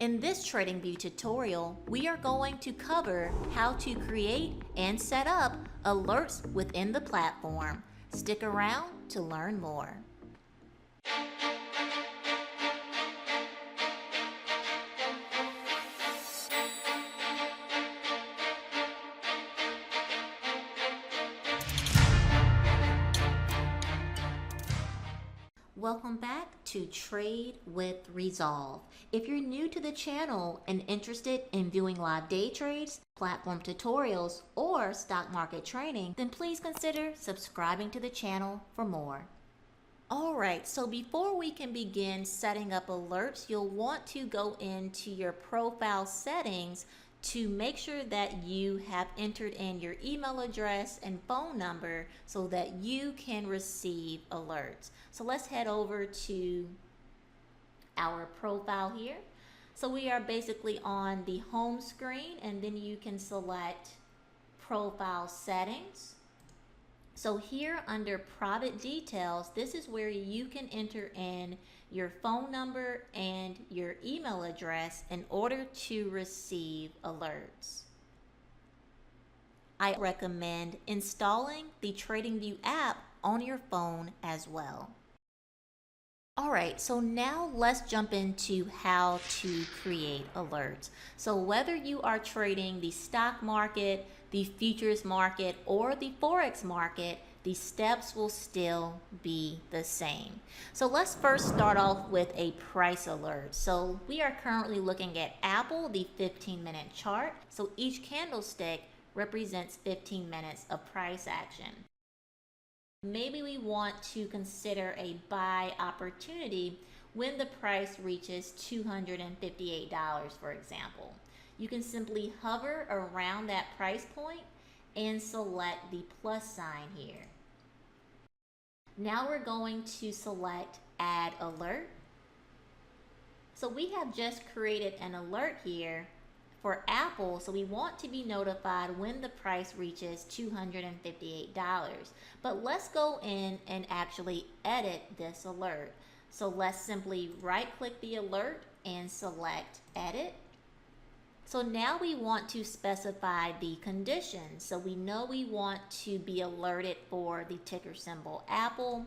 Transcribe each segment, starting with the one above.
In this TradingView tutorial, we are going to cover how to create and set up alerts within the platform. Stick around to learn more. Welcome back to Trade with Resolve. If you're new to the channel and interested in viewing live day trades, platform tutorials, or stock market training, then please consider subscribing to the channel for more. Alright, so before we can begin setting up alerts, you'll want to go into your profile settings to make sure that you have entered in your email address and phone number so that you can receive alerts. So let's head over to our profile here. So we are basically on the home screen, and then you can select profile settings. So here under private details, this is where you can enter in your phone number and your email address in order to receive alerts. I recommend installing the TradingView app on your phone as well. Alright, so now let's jump into how to create alerts. So whether you are trading the stock market, the futures market, or the Forex market, the steps will still be the same. So let's first start off with a price alert. So we are currently looking at Apple, the 15-minute chart. So each candlestick represents 15 minutes of price action. Maybe we want to consider a buy opportunity when the price reaches $258, for example. You can simply hover around that price point and select the plus sign here. Now we're going to select Add Alert. So we have just created an alert here for Apple, so we want to be notified when the price reaches $258. But let's go in and actually edit this alert. So let's simply right-click the alert and select Edit. So now we want to specify the conditions. So we know we want to be alerted for the ticker symbol Apple.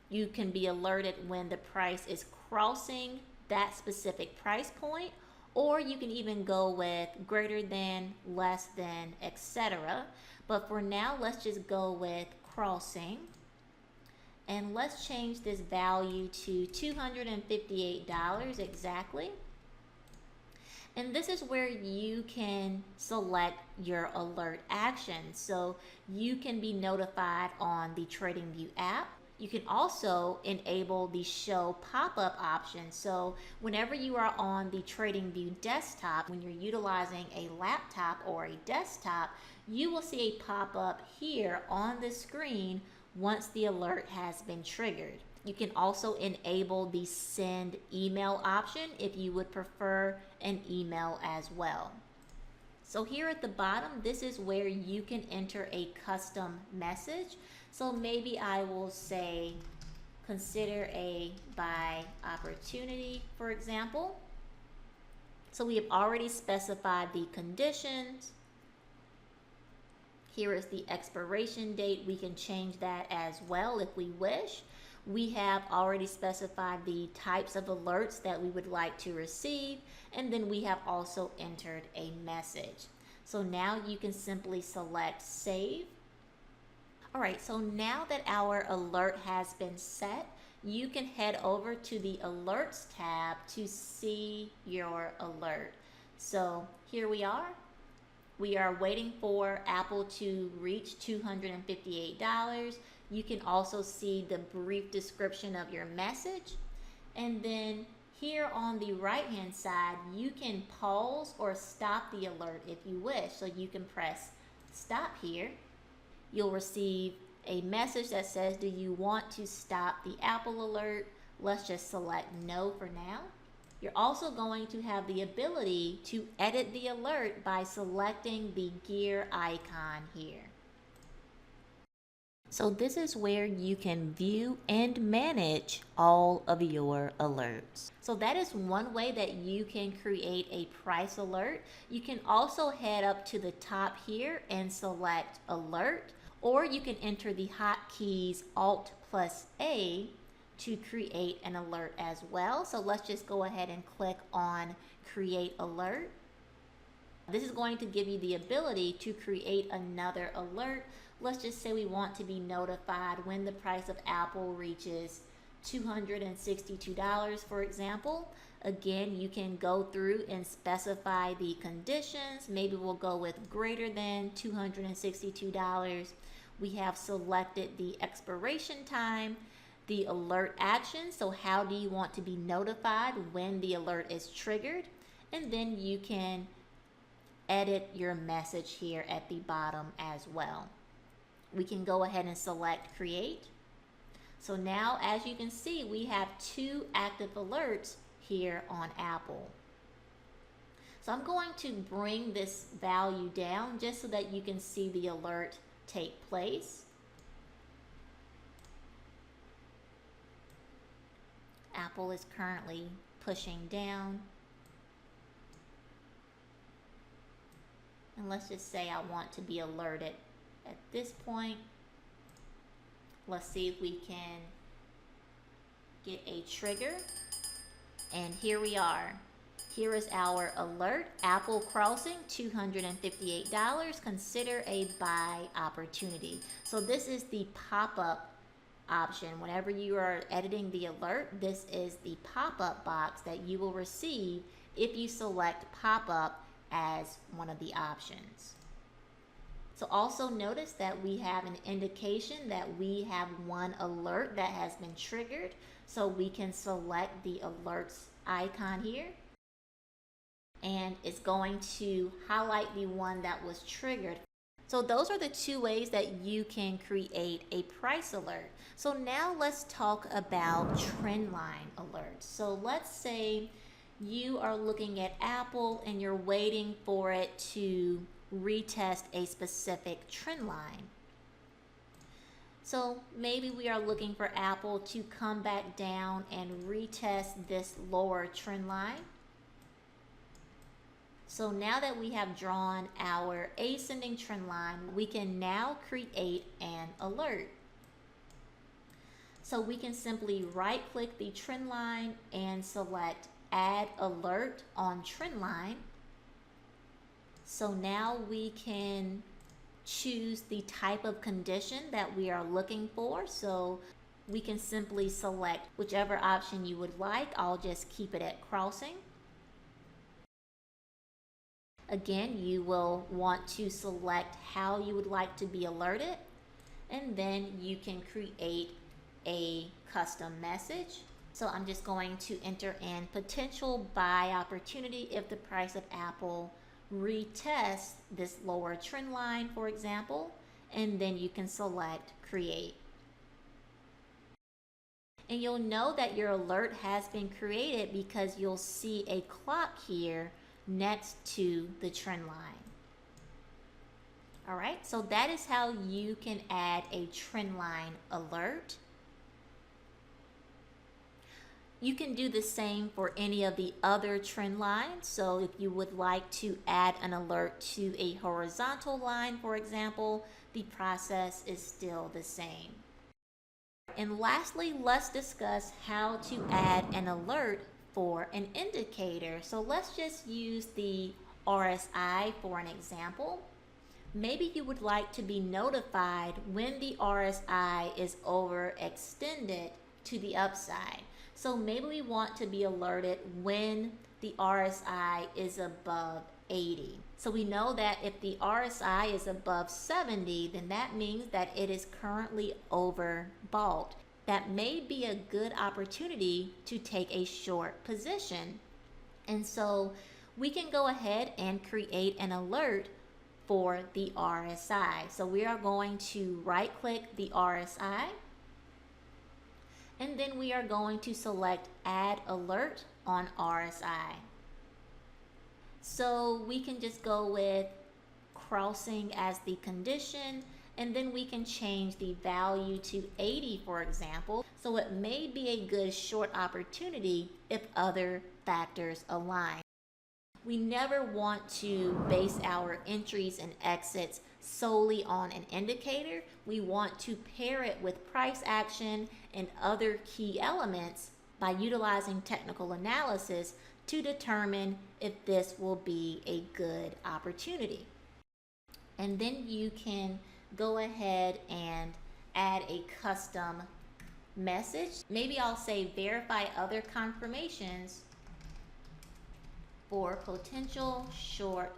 You can be alerted when the price is crossing that specific price point, or you can even go with greater than, less than, etc. But for now, let's just go with crossing. And let's change this value to $258 exactly. And this is where you can select your alert action. So you can be notified on the TradingView app. You can also enable the show pop-up option. So whenever you are on the TradingView desktop, when you're utilizing a laptop or a desktop, you will see a pop-up here on the screen once the alert has been triggered. You can also enable the send email option if you would prefer an email as well. So here at the bottom, this is where you can enter a custom message. So maybe I will say, consider a buy opportunity, for example. So we have already specified the conditions. Here is the expiration date. We can change that as well if we wish. We have already specified the types of alerts that we would like to receive, and then we have also entered a message. So now you can simply select Save. Alright, so now that our alert has been set, you can head over to the Alerts tab to see your alert. So here we are. We are waiting for Apple to reach $258. You can also see the brief description of your message. And then here on the right hand side, you can pause or stop the alert if you wish. So you can press stop here. You'll receive a message that says, do you want to stop the Apple alert? Let's just select no for now. You're also going to have the ability to edit the alert by selecting the gear icon here. So this is where you can view and manage all of your alerts. So that is one way that you can create a price alert. You can also head up to the top here and select alert, or you can enter the hotkeys Alt plus A to create an alert as well. So let's just go ahead and click on create alert. This is going to give you the ability to create another alert. Let's just say we want to be notified when the price of Apple reaches $262, for example. Again, you can go through and specify the conditions. Maybe we'll go with greater than $262. We have selected the expiration time, the alert action. So how do you want to be notified when the alert is triggered? And then you can edit your message here at the bottom as well. We can go ahead and select create. So now, as you can see, we have 2 active alerts here on Apple. So I'm going to bring this value down just so that you can see the alert take place. Apple is currently pushing down. And let's just say I want to be alerted at this point. Let's see if we can get a trigger. And here we are. Here is our alert. Apple crossing $258. Consider a buy opportunity. So this is the pop-up option. Whenever you are editing the alert, this is the pop-up box that you will receive if you select pop-up as one of the options. So also notice that we have an indication that we have one alert that has been triggered. So we can select the alerts icon here, and it's going to highlight the one that was triggered. So those are the 2 ways that you can create a price alert. So now let's talk about trendline alerts. So let's say you are looking at Apple and you're waiting for it to retest a specific trend line. So maybe we are looking for Apple to come back down and retest this lower trend line. So now that we have drawn our ascending trend line, we can now create an alert. So we can simply right click the trend line and select add alert on trend line. So now we can choose the type of condition that we are looking for. So we can simply select whichever option you would like. I'll just keep it at crossing. Again, you will want to select how you would like to be alerted, and then you can create a custom message. So I'm just going to enter in potential buy opportunity if the price of Apple retests this lower trend line, for example, and then you can select create. And you'll know that your alert has been created because you'll see a clock here next to the trend line. All right, so that is how you can add a trend line alert. You can do the same for any of the other trend lines. So if you would like to add an alert to a horizontal line, for example, the process is still the same. And lastly, let's discuss how to add an alert for an indicator. So let's just use the RSI for an example. Maybe you would like to be notified when the RSI is overextended to the upside. So maybe we want to be alerted when the RSI is above 80. So we know that if the RSI is above 70, then that means that it is currently overbought. That may be a good opportunity to take a short position. And so we can go ahead and create an alert for the RSI. So we are going to right click the RSI, and then we are going to select add alert on RSI. So we can just go with crossing as the condition, and then we can change the value to 80, for example. So it may be a good short opportunity if other factors align. We never want to base our entries and exits solely on an indicator. We want to pair it with price action and other key elements by utilizing technical analysis to determine if this will be a good opportunity. And then you can go ahead and add a custom message. Maybe I'll say verify other confirmations for potential short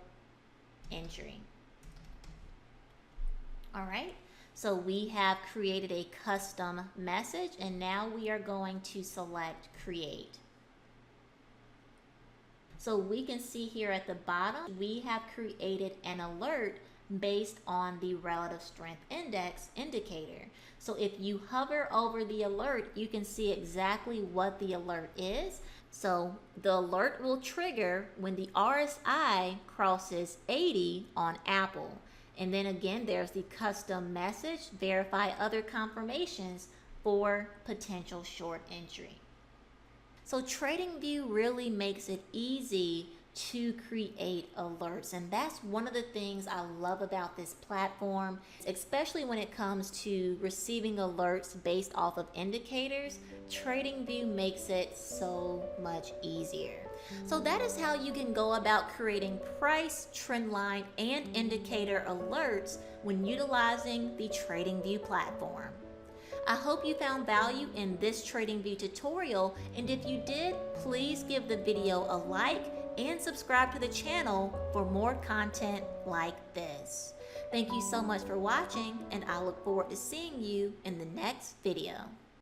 entry. All right, so we have created a custom message, and now we are going to select create. So we can see here at the bottom, we have created an alert based on the relative strength index indicator. So if you hover over the alert, you can see exactly what the alert is. So the alert will trigger when the RSI crosses 80 on Apple. And then again, there's the custom message, verify other confirmations for potential short entry. So TradingView really makes it easy to create alerts, and that's one of the things I love about this platform, especially when it comes to receiving alerts based off of indicators. TradingView makes it so much easier. So that is how you can go about creating price, trend line, and indicator alerts when utilizing the TradingView platform. I hope you found value in this TradingView tutorial, and if you did, please give the video a like and subscribe to the channel for more content like this. Thank you so much for watching, and I look forward to seeing you in the next video.